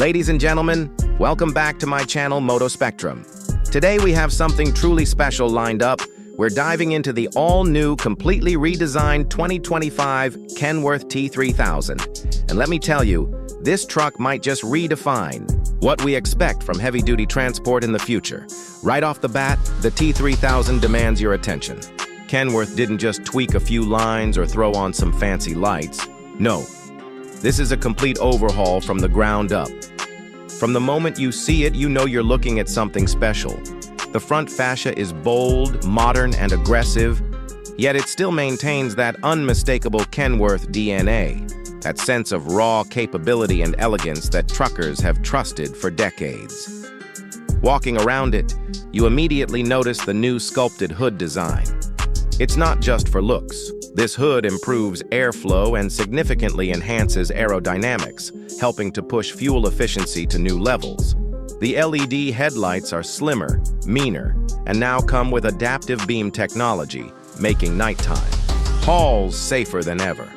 Ladies and gentlemen, welcome back to my channel Moto Spectrum. Today we have something truly special lined up. We're diving into the all-new, completely redesigned 2025 Kenworth T3000. And let me tell you, this truck might just redefine what we expect from heavy-duty transport in the future. Right off the bat, the T3000 demands your attention. Kenworth didn't just tweak a few lines or throw on some fancy lights. No, this is a complete overhaul from the ground up. From the moment you see it, you know you're looking at something special. The front fascia is bold, modern, and aggressive, yet it still maintains that unmistakable Kenworth DNA, that sense of raw capability and elegance that truckers have trusted for decades. Walking around it, you immediately notice the new sculpted hood design. It's not just for looks. This hood improves airflow and significantly enhances aerodynamics, helping to push fuel efficiency to new levels. The LED headlights are slimmer, meaner, and now come with adaptive beam technology, making nighttime hauls safer than ever.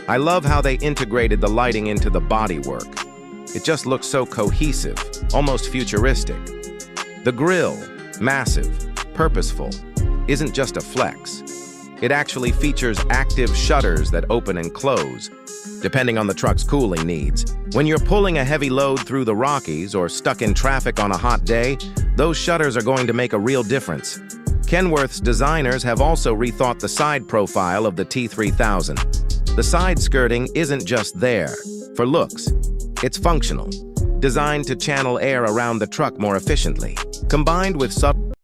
I love how they integrated the lighting into the bodywork. It just looks so cohesive, almost futuristic. The grille, massive, purposeful, isn't just a flex. It actually features active shutters that open and close, depending on the truck's cooling needs. When you're pulling a heavy load through the Rockies or stuck in traffic on a hot day, those shutters are going to make a real difference. Kenworth's designers have also rethought the side profile of the T3000. The side skirting isn't just there for looks. It's functional, designed to channel air around the truck more efficiently. Combined with subtle